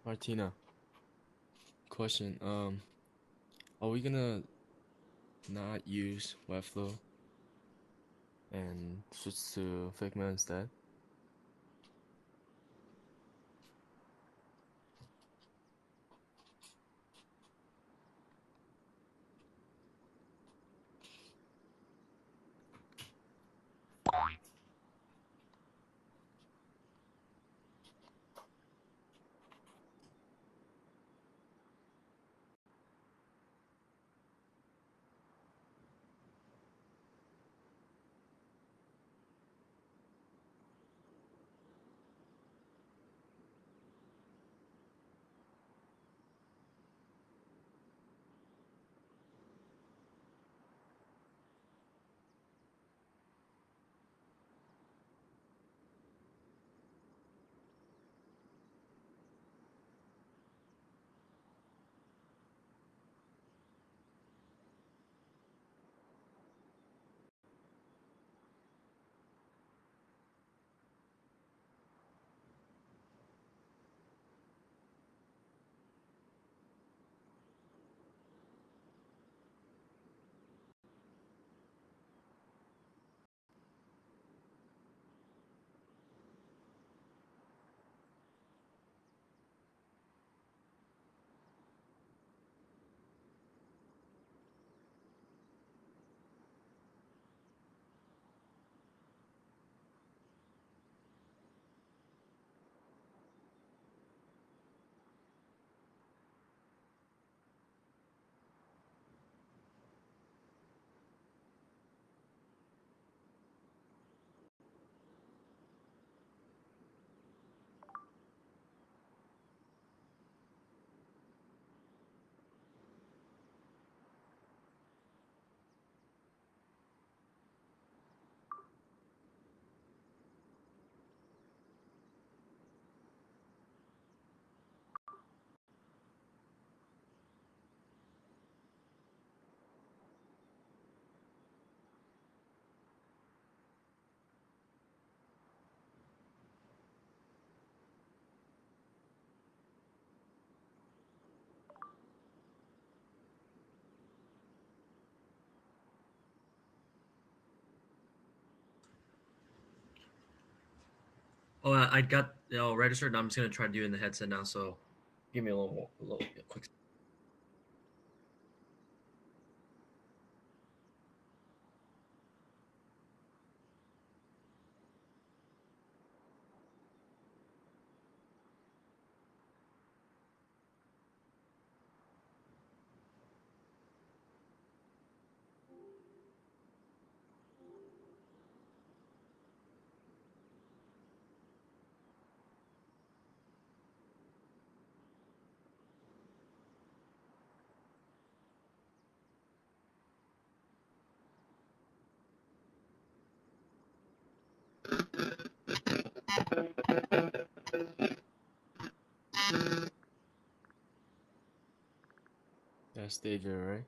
Martina, question. Are we gonna not use Webflow and switch to Figma instead? Oh, I got registered. And I'm just gonna try doing the headset now. So give me a little quick. That's David, right?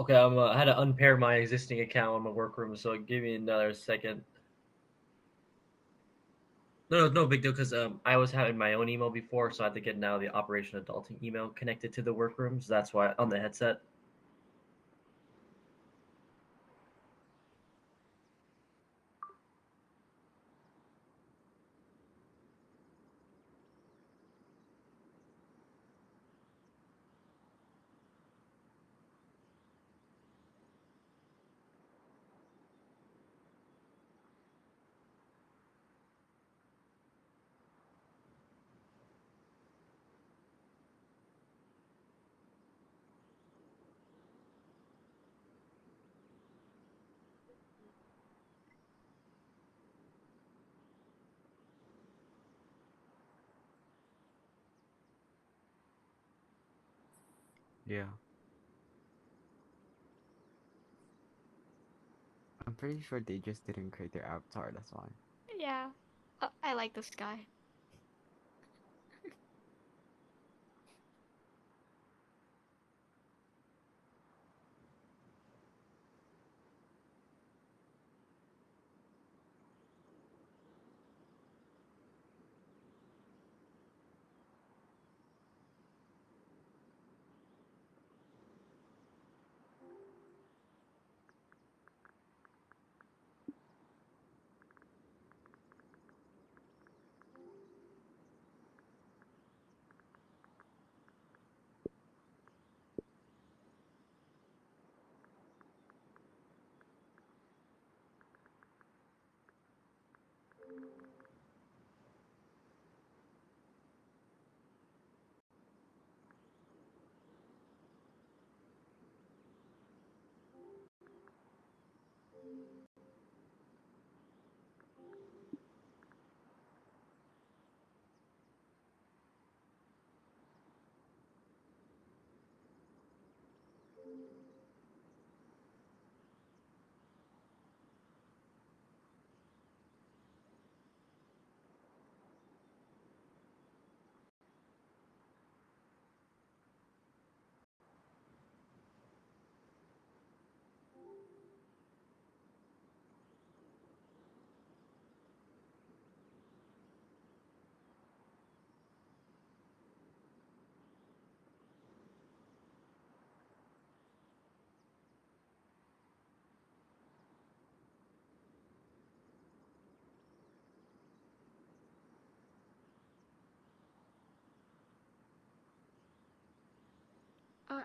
Okay, I had to unpair my existing account on my workroom. So give me another second. No big deal because I was having my own email before, so I had to get now the Operation Adulting email connected to the workroom. So that's why on the headset. Yeah. I'm pretty sure they just didn't create their avatar, that's why. Yeah. I like this guy.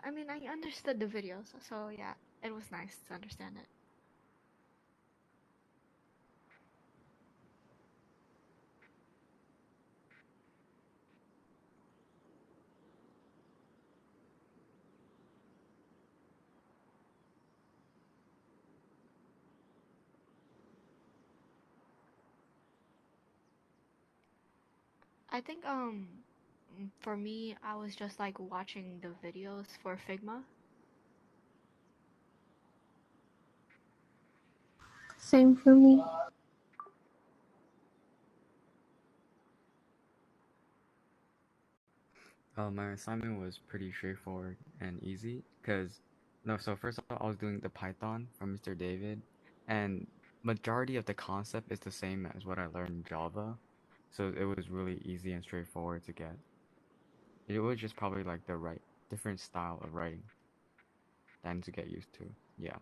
I mean, I understood the videos, so yeah, it was nice to understand it. I think for me, I was just like watching the videos for Figma. Same for me. My assignment was pretty straightforward and easy because no, so first of all, I was doing the Python from Mr. David, and majority of the concept is the same as what I learned in Java, so it was really easy and straightforward to get. It was just probably like the right different style of writing than to get used to. Yeah.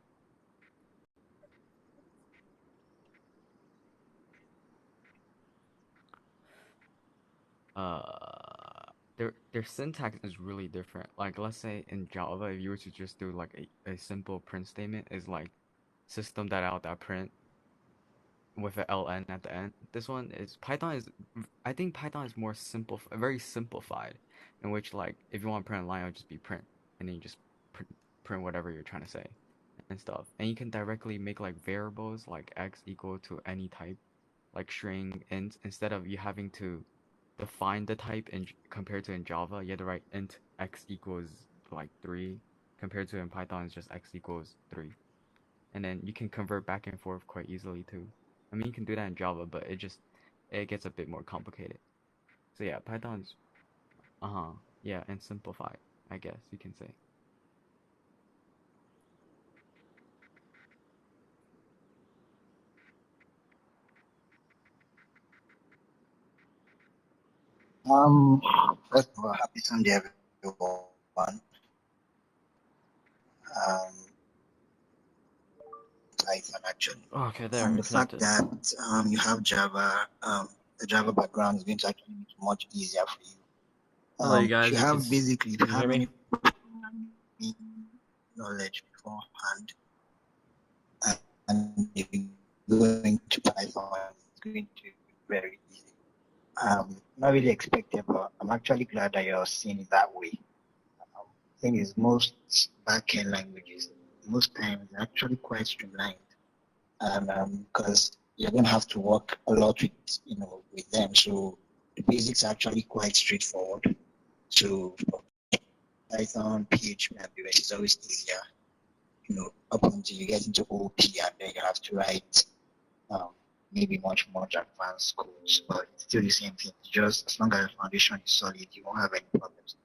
Their syntax is really different. Like let's say in Java, if you were to just do like a simple print statement is like system that out that print with a ln at the end. This one is Python is I think Python is more simple, very simplified, in which like if you want to print a line, it'll just be print, and then you just print whatever you're trying to say and stuff. And you can directly make like variables like x equal to any type, like string int, instead of you having to define the type in compared to in Java, you have to write int x equals like 3 compared to in Python it's just x equals 3. And then you can convert back and forth quite easily too. I mean, you can do that in Java, but it gets a bit more complicated. So yeah, Python's yeah, and simplified, I guess you can say. First of all, happy Sunday, everyone. Python actually, Okay, there, and you're the fact connected. that you have Java, the Java background is going to actually make it much easier for you. Hello, you If guys. you have basically, if you Can you have hear any me? programming knowledge beforehand, and if you go into Python, it's going to be very easy. Not really expected, but I'm actually glad that you're seeing it that way. Thing is, most backend languages, most times, are actually quite streamlined, and because you're going to have to work a lot with, with them. So the basics are actually quite straightforward. So for Python, PHP, and the rest is always easier, up until you get into OP, and then you have to write um, maybe much more advanced codes, but it's still the same thing. Just as long as the foundation is solid, you won't have any problems.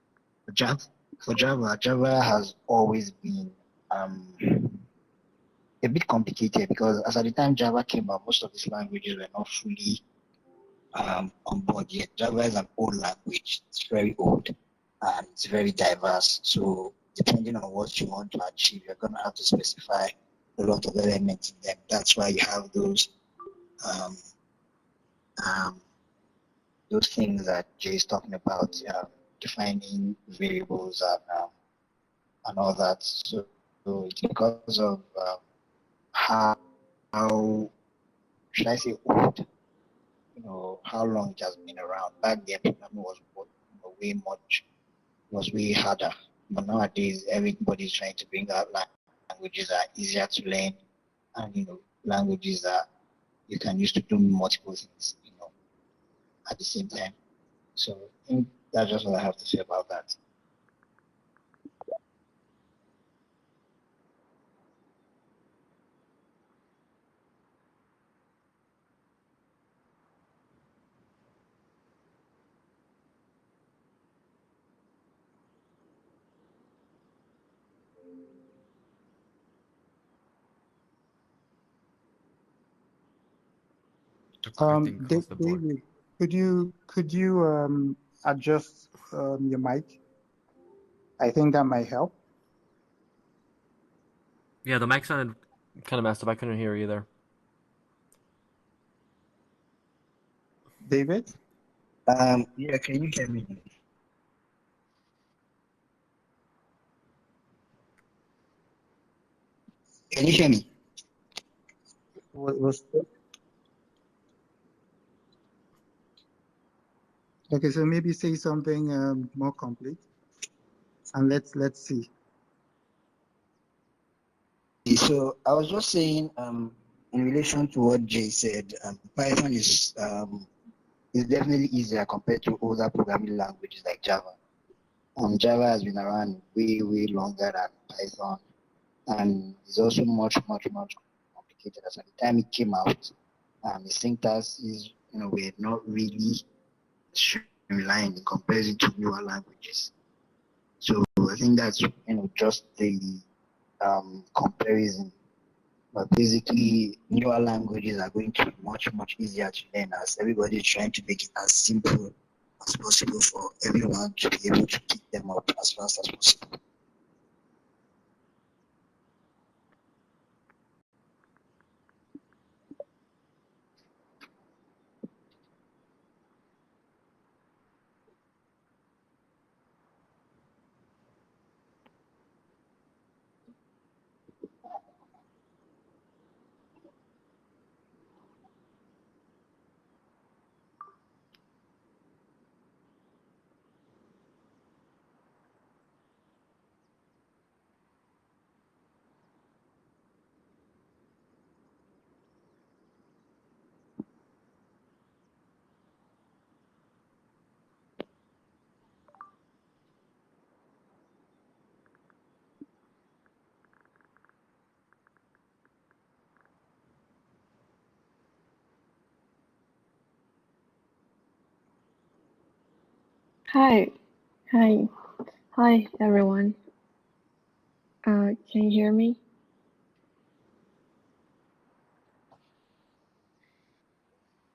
Java has always been um, a bit complicated because as at the time Java came out, most of these languages were not fully on board yet. Java is an old language. It's very old and it's very diverse. So depending on what you want to achieve, you're going to have to specify a lot of elements in them. That's why you have um, um, those things that Jay is talking about, defining variables and all that. So it's because of how should I say old, how long it has been around. Back then, programming was way harder. But nowadays, everybody's trying to bring out languages that are easier to learn, and languages that you can use to do multiple things, at the same time. So I think that's just what I have to say about that. I think across the board. David, could you adjust your mic? I think that might help. Yeah, the mic sounded. Kind of messed up. I couldn't hear either. David? Yeah, can you hear me? Can you hear me? Was okay, so maybe say something more complete, and let's see. So I was just saying, in relation to what Jay said, Python is definitely easier compared to other programming languages like Java. Java has been around way, way longer than Python, and it's also much, much, much complicated. As at the time it came out, the syntax is, we're not really streamlined in comparison to newer languages. So I think that's, just the comparison. But basically, newer languages are going to be much, much easier to learn as everybody is trying to make it as simple as possible for everyone to be able to pick them up as fast as possible. Hi, hi, hi, everyone. Can you hear me?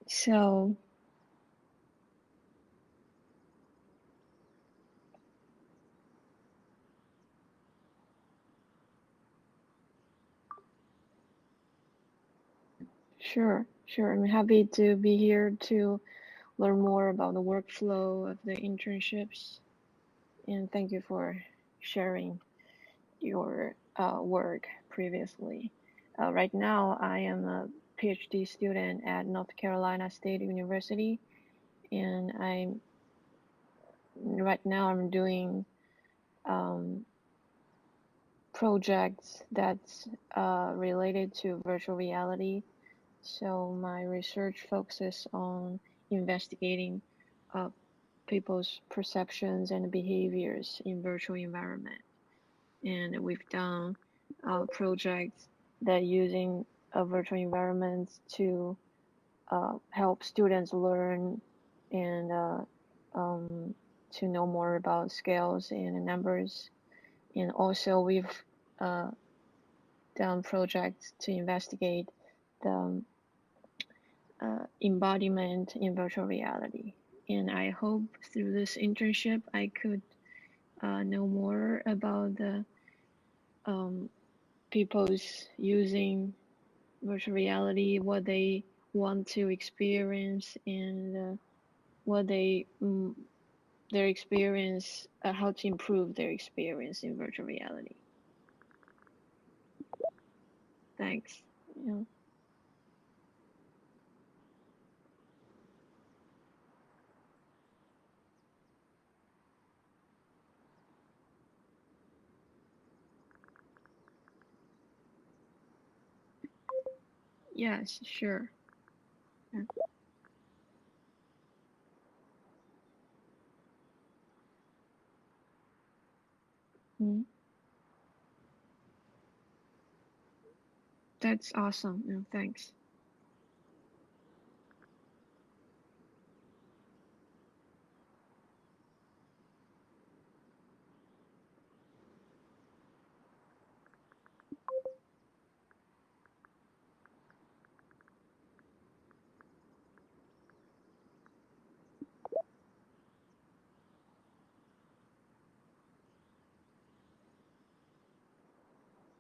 So, Sure, sure. I'm happy to be here to learn more about the workflow of the internships. And thank you for sharing your work previously. Right now, I am a PhD student at North Carolina State University, and right now I'm doing projects that's related to virtual reality. So my research focuses on investigating people's perceptions and behaviors in virtual environment. And we've done projects that using virtual environments to help students learn and to know more about scales and numbers. And also we've done projects to investigate the embodiment in virtual reality. And I hope through this internship I could know more about the people's using virtual reality, what they want to experience, and what their experience, how to improve their experience in virtual reality. Thanks. Yeah. Yes, sure. Yeah. Mm, that's awesome. Yeah, thanks.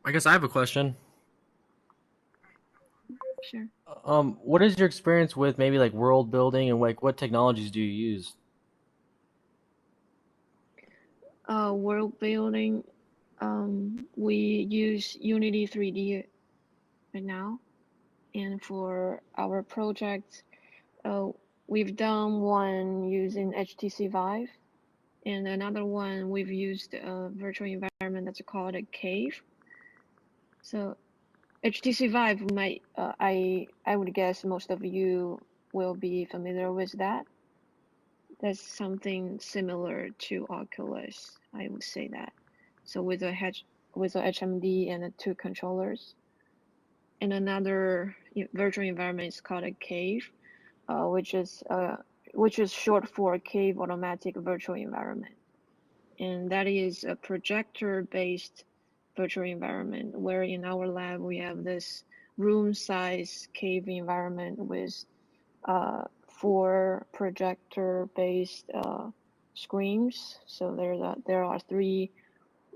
I guess I have a question. Sure. What is your experience with maybe like world building and like what technologies do you use? World building. We use Unity 3D right now, and for our projects, uh, we've done one using HTC Vive, and another one we've used a virtual environment that's called a cave. So HTC Vive might, I would guess most of you will be familiar with that. That's something similar to Oculus, I would say that. So with a HMD and two controllers. And another virtual environment is called a cave, which is short for Cave Automatic Virtual Environment. And that is a projector-based virtual environment where in our lab we have this room-size cave environment with 4 projector-based screens. So there are 3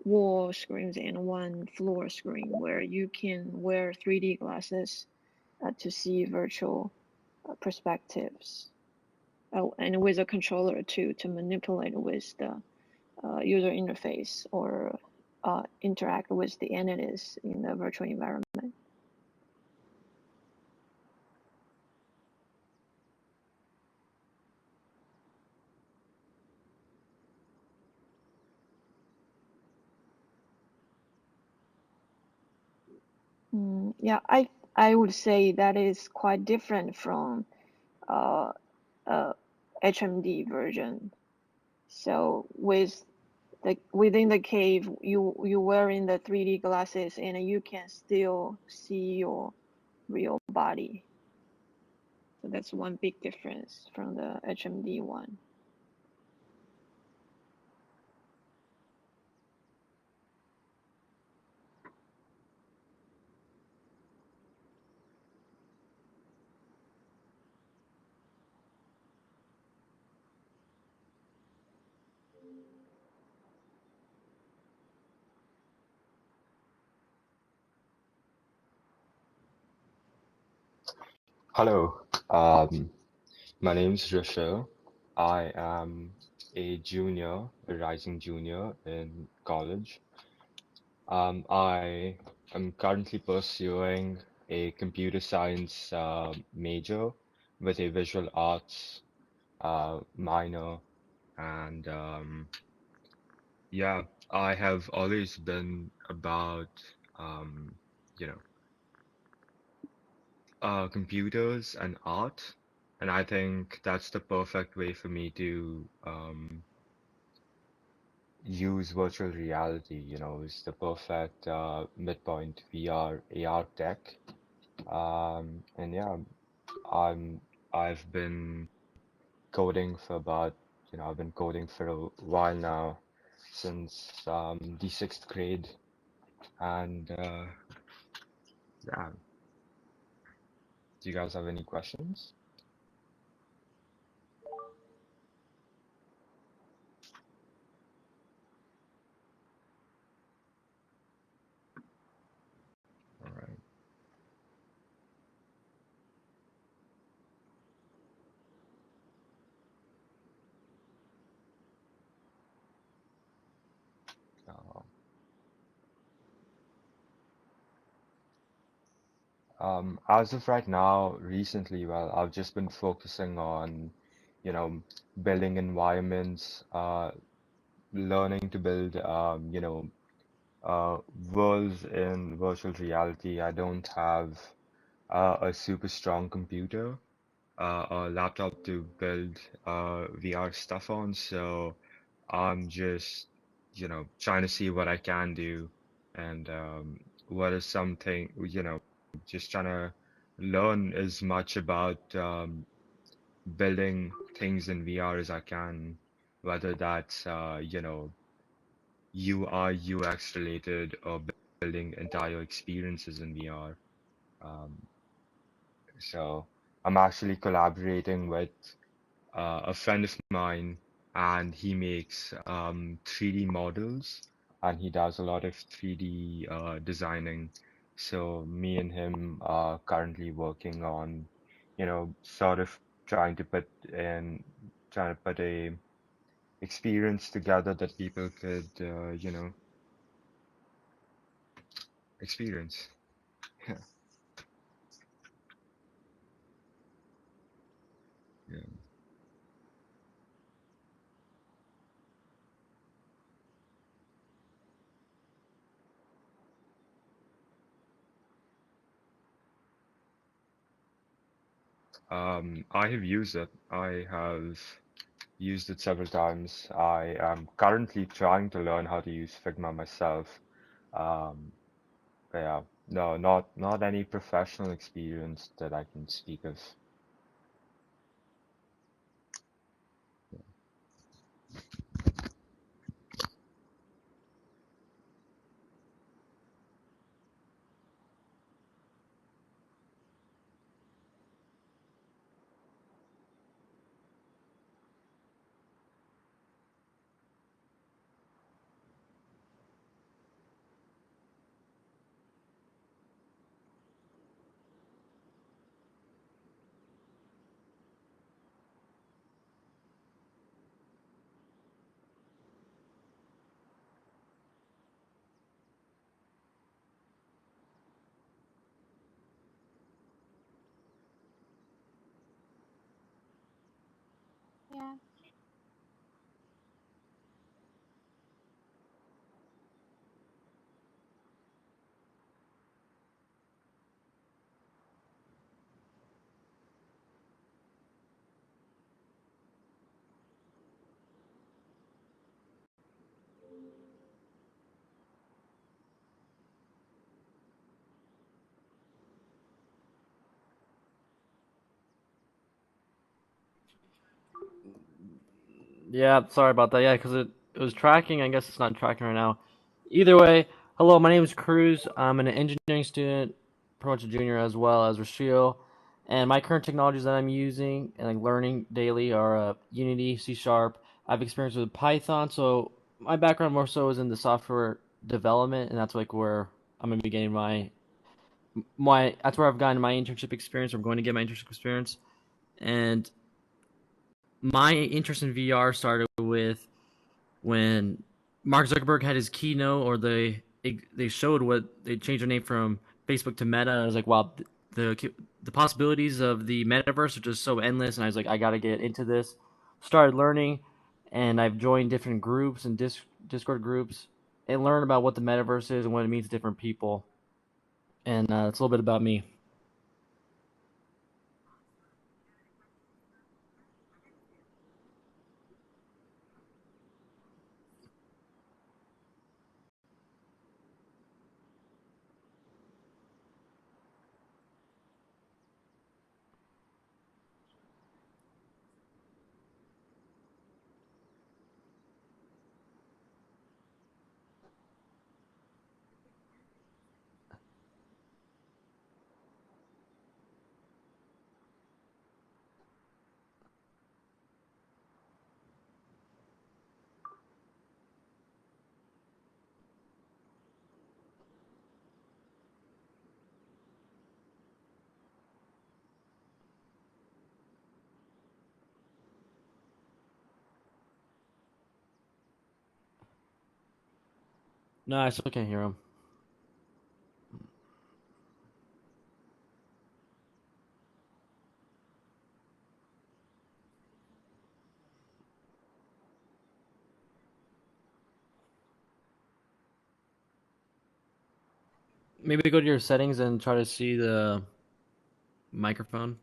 wall screens and 1 floor screen where you can wear 3D glasses to see virtual perspectives. And with a controller too to manipulate with the user interface or interact with the entities in the virtual environment. Yeah, I would say that is quite different from uh, HMD version. So within the cave, you wearing the 3D glasses and you can still see your real body. So that's one big difference from the HMD one. Hello, um, my name is Rishil. I am a junior, a rising junior in college. I am currently pursuing a computer science major with a visual arts minor, and yeah, I have always been about um, you know computers and art, and I think that's the perfect way for me to use virtual reality. It's the perfect midpoint VR, AR tech. And yeah, I'm I've been coding for about, I've been coding for a while now, since the sixth grade, and yeah. Do you guys have any questions? All right. Uh, as of right now, recently, well, I've just been focusing on, you know, building environments, learning to build, worlds in virtual reality. I don't have a super strong computer, or laptop to build VR stuff on, so I'm just, trying to see what I can do, and what is something, just trying to learn as much about building things in VR as I can, whether that's UI, UX related, or building entire experiences in VR. Um, so I'm actually collaborating with a friend of mine, and he makes 3D models, and he does a lot of 3D designing. So me and him are currently working on, sort of trying to put in, trying to put a experience together that people could, experience. Yeah. I have used it. I have used it several times. I am currently trying to learn how to use Figma myself. Um, but yeah, no, not any professional experience that I can speak of. Yeah. Yeah, sorry about that. Yeah, because it was tracking. I guess it's not tracking right now. Either way, hello, my name is Cruz. I'm an engineering student, pretty much a junior as well as Rashil. And my current technologies that I'm using and like learning daily are Unity, C Sharp. I've experience with Python, so my background more so is in the software development, and that's like where I'm gonna be getting my that's where I've gotten my internship experience. I'm going to get my internship experience, and my interest in VR started with when Mark Zuckerberg had his keynote, or they showed what they changed their name from Facebook to Meta. And I was like, wow, the possibilities of the metaverse are just so endless. And I was like, I got to get into this. Started learning, and I've joined different groups and Discord groups and learned about what the metaverse is and what it means to different people. And it's a little bit about me. No, I still can't hear him. Maybe go to your settings and try to see the microphone.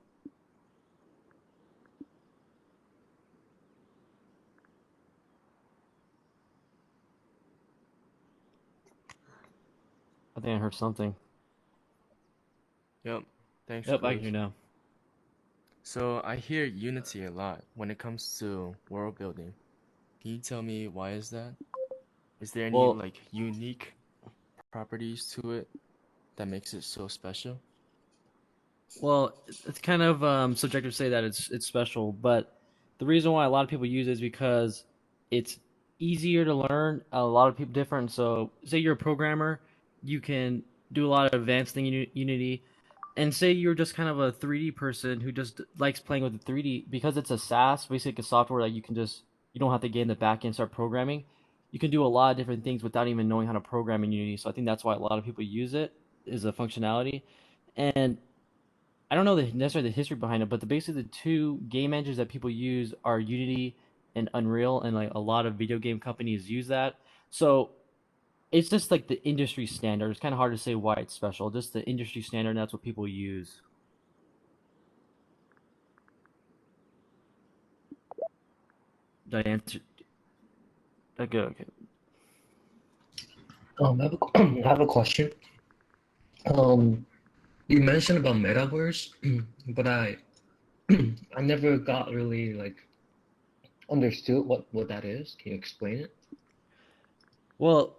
I think I heard something. Yep. Thanks, Yep, I can Cruz. hear now. So I hear unity a lot when it comes to world building. Can you tell me why is that? Is there any Well, like unique properties to it that makes it so special? well, it's kind of subjective to say that it's special, but the reason why a lot of people use it is because it's easier to learn. A lot of people different. So, say you're a programmer, you can do a lot of advanced thing in Unity, and say you're just kind of a 3D person who just likes playing with the 3D because it's a SaaS, basically a software that you don't have to get in the back end and start programming. You can do a lot of different things without even knowing how to program in Unity. So I think that's why a lot of people use it is a functionality. And I don't know necessarily the history behind it, but basically the two game engines that people use are Unity and Unreal, and like a lot of video game companies use that. So it's just like the industry standard. It's kind of hard to say why it's special. Just the industry standard, and that's what people use. Did I answer? Okay, okay. I have a question. Um, you mentioned about metaverse, but I never got really like understood what that is. Can you explain it? Well,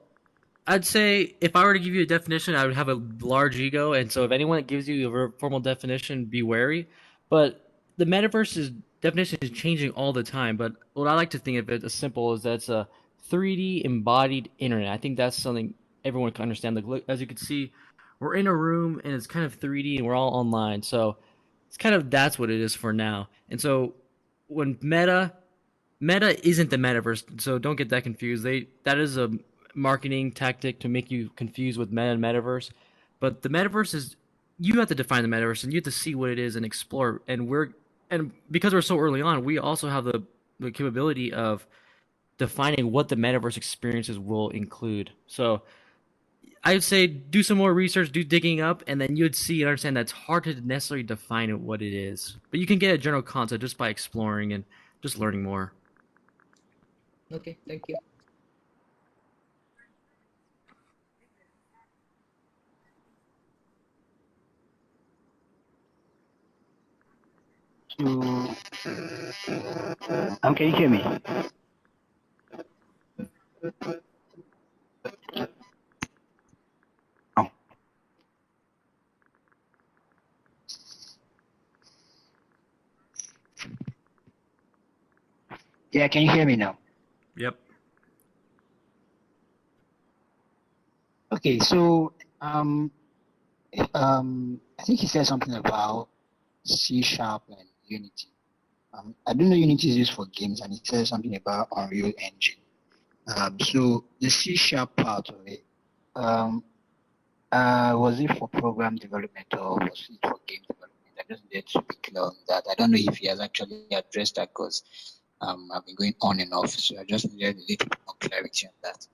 I'd say if I were to give you a definition, I would have a large ego, and so if anyone that gives you a formal definition, be wary. But the metaverse's definition is changing all the time. But what I like to think of it as simple as that it's a 3D embodied internet. I think that's something everyone can understand. Like, look, as you can see, we're in a room and it's kind of 3D and we're all online. So it's kind of that's what it is for now. And so when Meta isn't the metaverse, so don't get that confused. That is a marketing tactic to make you confused with meta and metaverse. But the metaverse is you have to define the metaverse and you have to see what it is and explore. And because we're so early on, we also have the capability of defining what the metaverse experiences will include. So I would say do some more research, do digging up, and then you'd see and understand that's hard to necessarily define what it is. But you can get a general concept just by exploring and just learning more. Okay, thank you. So, can you hear me? Oh, yeah, can you hear me now? Yep. Okay, so um, I think he said something about C Sharp and Unity. I don't know Unity is used for games, and he said something about Unreal Engine. So the C Sharp part of it, um, was it for program development or was it for game development? I just need to be clear on that. I don't know if he has actually addressed that because I've been going on and off, so I just needed a little bit more clarity on that.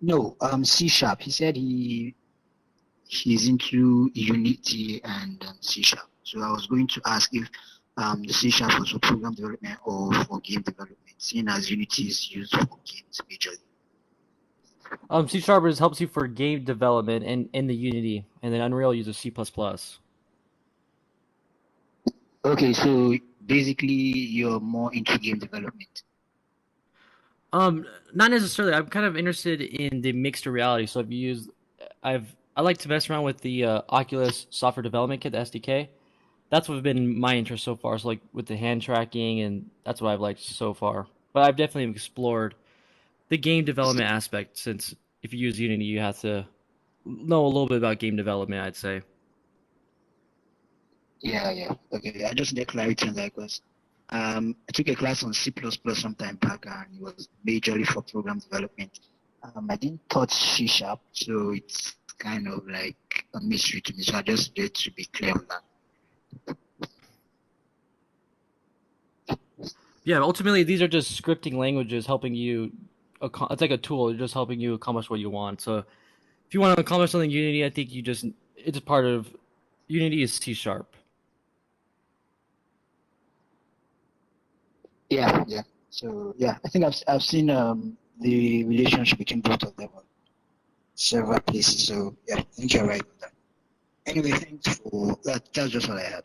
No, C Sharp. He said he's into Unity and C Sharp. So I was going to ask if the C Sharp was for program development or for game development, seeing as Unity is used for games majorly. C Sharp helps you for game development and in the Unity, and then Unreal uses C++. Okay, so basically you're more into game development. Not necessarily. I'm kind of interested in the mixed reality. So I like to mess around with the Oculus software development kit, the SDK. That's what's been my interest so far. So like with the hand tracking, and that's what I've liked so far. But I've definitely explored the game development aspect, since if you use Unity, you have to know a little bit about game development, I'd say. Yeah. Okay, I just need clarity on that because I took a class on C++ some time back and it was majorly for program development. I didn't touch C Sharp, so it's kind of like a mystery to me. So I just need to be clear on that. Yeah, ultimately these are just scripting languages helping you. It's like a tool. It's just helping you accomplish what you want. So if you want to accomplish something in Unity, I think it's a part of Unity is C Sharp. Yeah. So yeah, I think I've seen the relationship between both of them on several places. So yeah, I think you're right on that. Anyway, thanks for that. That's just all I had.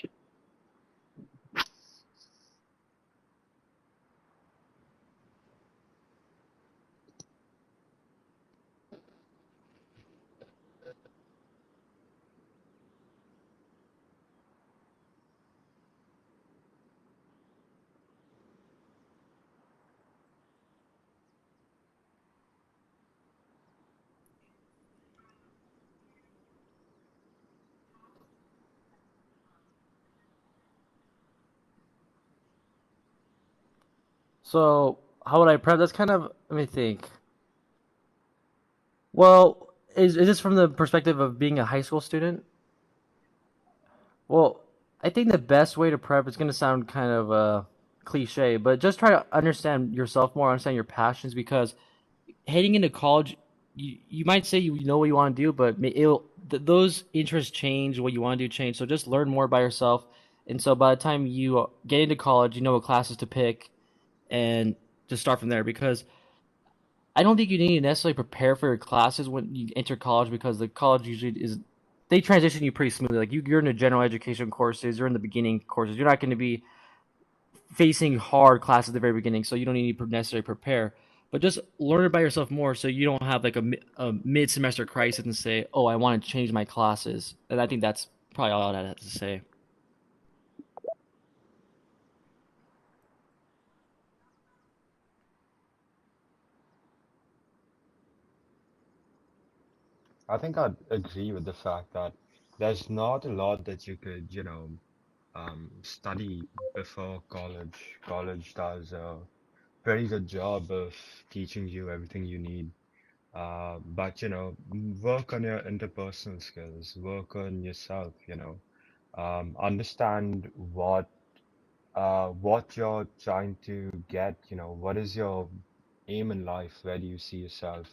So how would I prep? That's kind of, let me think. Well, is this from the perspective of being a high school student? Well, I think the best way to prep is going to sound kind of cliche, but just try to understand yourself more, understand your passions, because heading into college, you might say you know what you want to do, but those interests change, what you want to do change. So just learn more by yourself. And so by the time you get into college, you know what classes to pick, and just start from there. Because I don't think you need to necessarily prepare for your classes when you enter college, because the college usually is, they transition you pretty smoothly. Like you're in the general education courses, you're in the beginning courses. You're not going to be facing hard classes at the very beginning, so you don't need to necessarily prepare. But just learn it by yourself more, so you don't have like a mid semester crisis and say, "Oh, I want to change my classes." And I think that's probably all I have to say. I think I'd agree with the fact that there's not a lot that you could, study before college. College does a very good job of teaching you everything you need. But work on your interpersonal skills, work on yourself, understand what you're trying to get, what is your aim in life, where do you see yourself?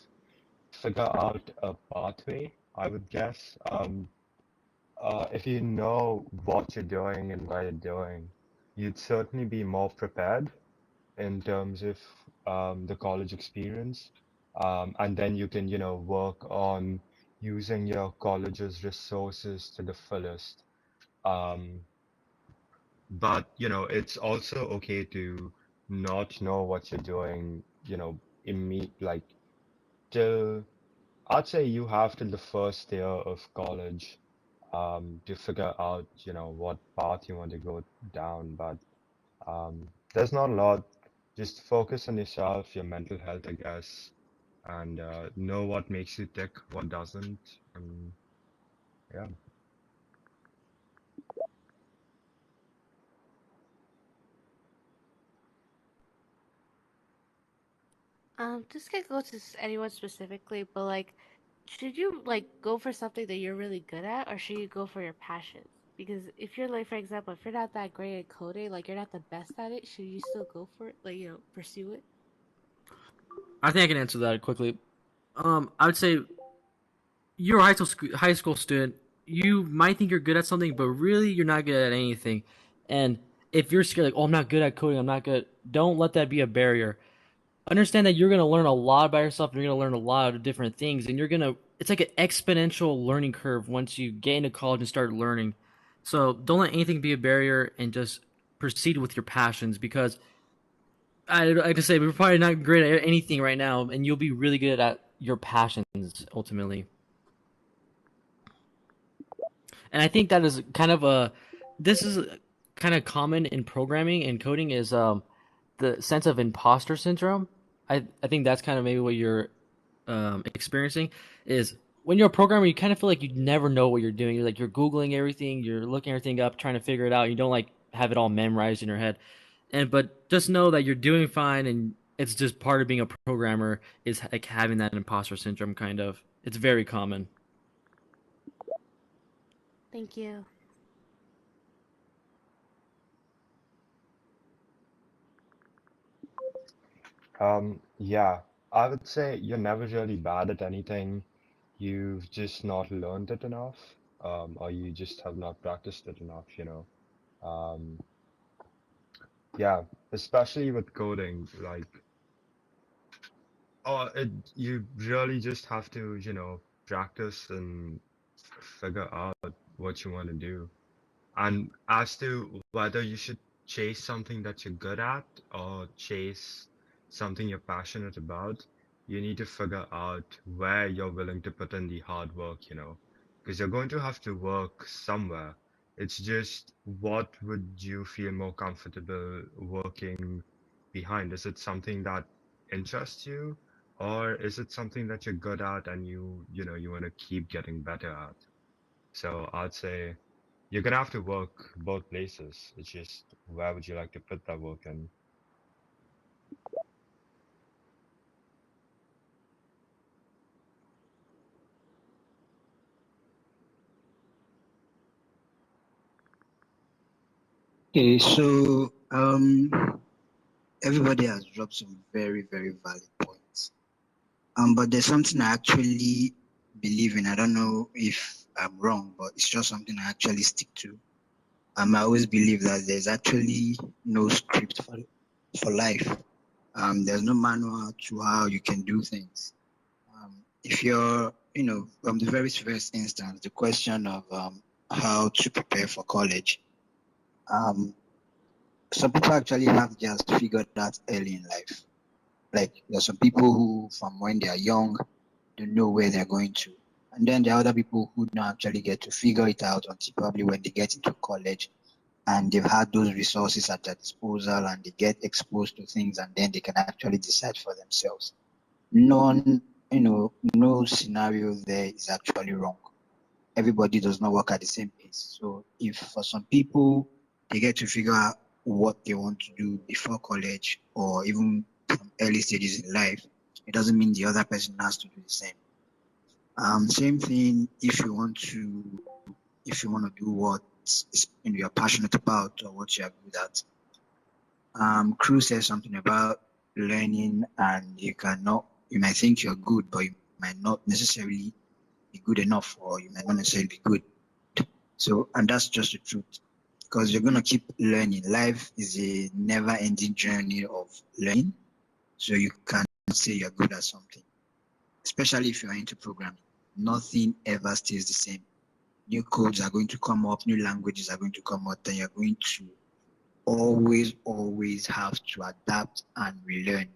Figure out a pathway, I would guess. If you know what you're doing and where you're doing, you'd certainly be more prepared in terms of the college experience. And then you can, work on using your college's resources to the fullest. Um, but, it's also okay to not know what you're doing, like till, I'd say you have till the first year of college to figure out, what path you want to go down. But there's not a lot. just focus on yourself, your mental health, I guess, and know what makes you tick, what doesn't, and yeah. This could go to anyone specifically, but like, should you like go for something that you're really good at, or should you go for your passions? Because if you're like, for example, if you're not that great at coding, like you're not the best at it, should you still go for it? Like, pursue it? I think I can answer that quickly. I would say you're a high school student. You might think you're good at something, but really you're not good at anything. And if you're scared, like, oh, I'm not good at coding, I'm not good, don't let that be a barrier. Understand that you're going to learn a lot about yourself, and you're going to learn a lot of different things, and it's like an exponential learning curve once you get into college and start learning. So don't let anything be a barrier, and just proceed with your passions, because I just say we're probably not great at anything right now, and you'll be really good at your passions ultimately. And I think that is kind of this is kind of common in programming and coding, is the sense of imposter syndrome. I think that's kind of maybe what you're experiencing, is when you're a programmer, you kind of feel like you never know what you're doing. You're Googling everything, you're looking everything up, trying to figure it out. You don't like have it all memorized in your head. But just know that you're doing fine, and it's just part of being a programmer, is like having that imposter syndrome kind of. It's very common. Thank you. Yeah, I would say you're never really bad at anything. You've just not learned it enough, or you just have not practiced it enough, you know. Um, yeah, especially with coding, like, you really just have to, practice and figure out what you want to do. And as to whether you should chase something that you're good at or chase something you're passionate about, you need to figure out where you're willing to put in the hard work, because you're going to have to work somewhere. It's just what would you feel more comfortable working behind? Is it something that interests you, or is it something that you're good at and you want to keep getting better at? So I'd say you're gonna have to work both places. It's just where would you like to put that work in? Okay, so everybody has dropped some very, very valid points. But there's something I actually believe in. I don't know if I'm wrong, but it's just something I actually stick to. I always believe that there's actually no script for life. There's no manual to how you can do things. If you're, from the very first instance, the question of how to prepare for college, um, some people actually have just figured that early in life. Like there's some people who, from when they are young, don't know where they're going to. And then there are other people who don't actually get to figure it out until probably when they get into college and they've had those resources at their disposal and they get exposed to things and then they can actually decide for themselves. None, no scenario there is actually wrong. Everybody does not work at the same pace. So if for some people they get to figure out what they want to do before college or even from early stages in life, it doesn't mean the other person has to do the same. Same thing if you want to do what you're passionate about or what you're good at. Cruz says something about learning, and you might think you're good, but you might not necessarily be good enough, or you might not necessarily be good. So, and that's just the truth, because you're gonna keep learning. Life is a never-ending journey of learning, so you can't say you're good at something, especially if you're into programming. Nothing ever stays the same. New codes are going to come up, new languages are going to come up, and you're going to always have to adapt and relearn.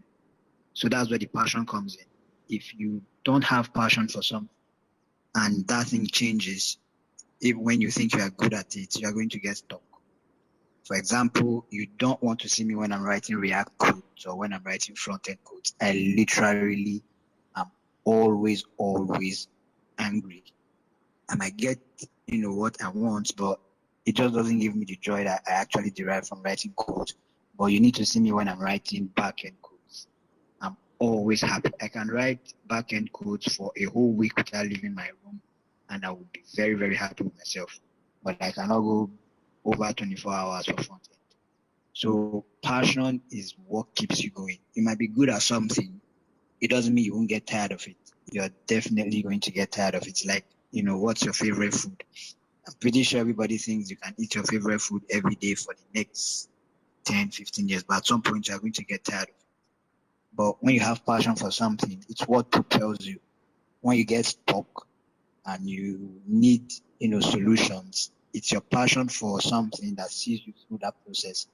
So that's where the passion comes in. If you don't have passion for something and that thing changes, even when you think you are good at it, you're going to get stuck. For example, you don't want to see me when I'm writing React code codes or when I'm writing front-end codes, I literally am always, always angry. I might get, what I want, but it just doesn't give me the joy that I actually derive from writing code. But you need to see me when I'm writing back-end codes. I'm always happy. I can write back-end codes for a whole week without leaving my room, and I will be very, very happy with myself. But I cannot go over 24 hours for front-end. So passion is what keeps you going. You might be good at something. It doesn't mean you won't get tired of it. You're definitely going to get tired of it. It's like, what's your favorite food? I'm pretty sure everybody thinks you can eat your favorite food every day for the next 10, 15 years, but at some point you're going to get tired of it. But when you have passion for something, it's what propels you. When you get stuck and you need, solutions, it's your passion for something that sees you through that process.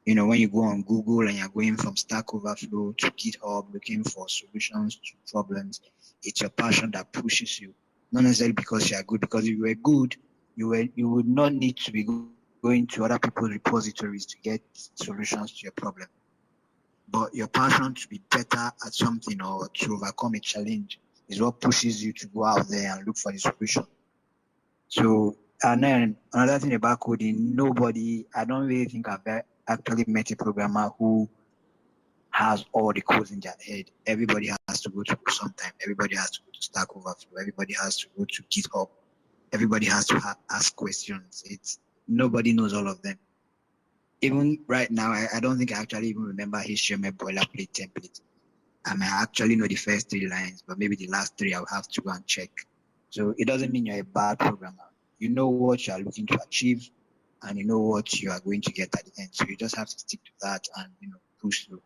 When you go on Google and you're going from Stack Overflow to GitHub looking for solutions to problems, it's your passion that pushes you. Not necessarily because you're good, because if you were good, you would not need to be going to other people's repositories to get solutions to your problem. But your passion to be better at something or to overcome a challenge is what pushes you to go out there and look for the solution. So, and then another thing about coding, I don't really think I've actually met a programmer who has all the codes in their head. Everybody has to go to sometime. Everybody has to go to Stack Overflow. Everybody has to go to GitHub. Everybody has to ask questions. Nobody knows all of them. Even right now, I don't think I actually even remember HTML boilerplate template. I may actually know the first 3 lines, but maybe the last 3 I'll have to go and check. So it doesn't mean you're a bad programmer. You know what you are looking to achieve, and you know what you are going to get at the end. So you just have to stick to that and push through.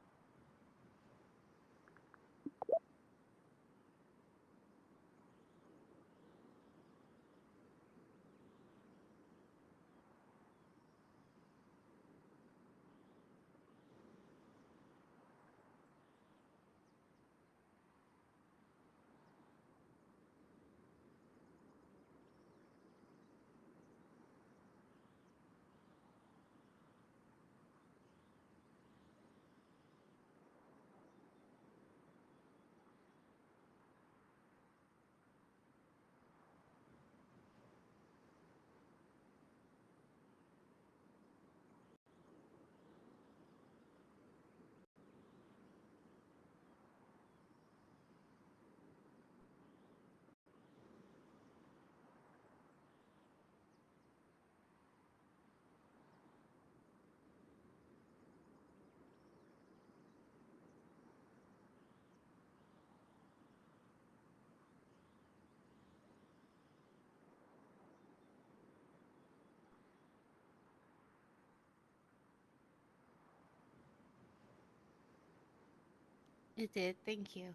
It did. Thank you.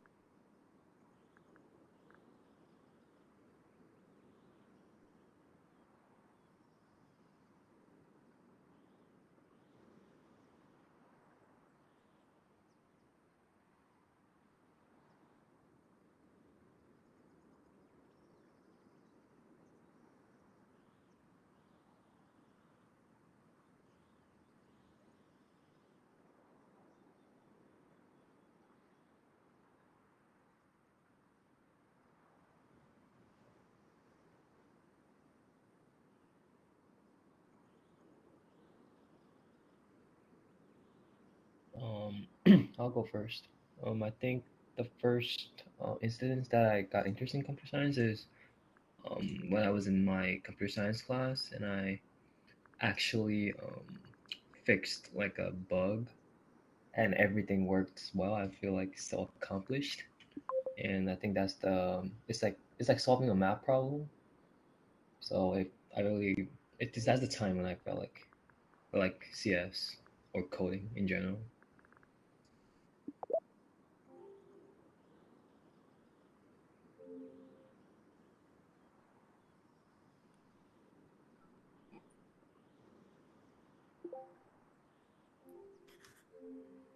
I'll go first. I think the first incidents that I got interested in computer science is when I was in my computer science class and I actually fixed like a bug and everything worked well. I feel like so accomplished, and I think it's like solving a math problem. So if I really that's the time when I felt like CS or coding in general.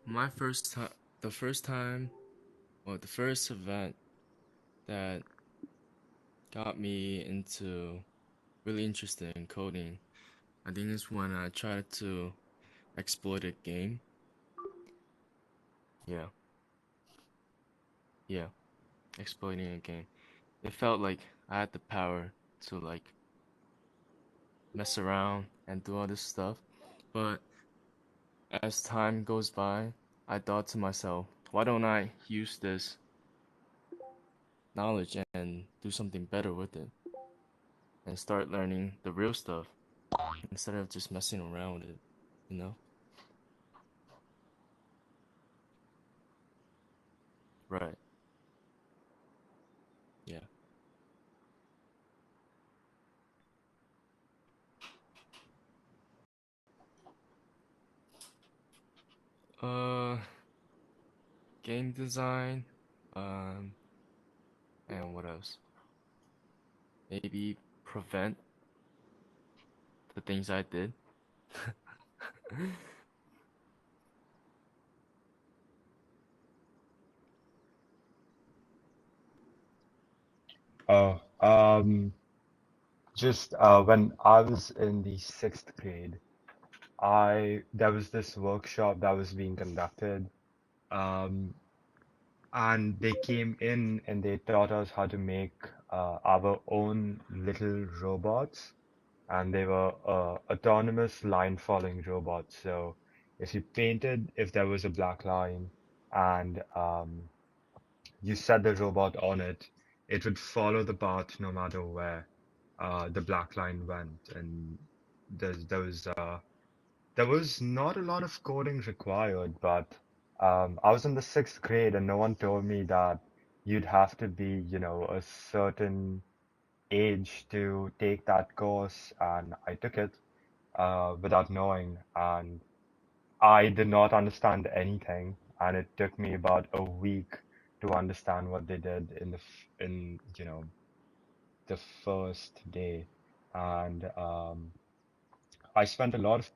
My first time, the first time, or the first event that got me into really interested in coding, I think is when I tried to exploit a game. Yeah, yeah, exploiting a game. It felt like I had the power to like mess around and do all this stuff. But as time goes by, I thought to myself, why don't I use this knowledge and do something better with it and start learning the real stuff instead of just messing around with it, you know? Right. Yeah. Uh, game design, um, and what else? Maybe prevent the things I did. Oh, just when I was in the sixth grade, I there was this workshop that was being conducted, um, and they came in and they taught us how to make our own little robots, and they were autonomous line following robots. So if you painted, if there was a black line, and you set the robot on it, it would follow the path no matter where the black line went. And there was there was not a lot of coding required, but I was in the sixth grade and no one told me that you'd have to be, you know, a certain age to take that course, and I took it without knowing, and I did not understand anything, and it took me about a week to understand what they did in in, you know, the first day. And I spent a lot of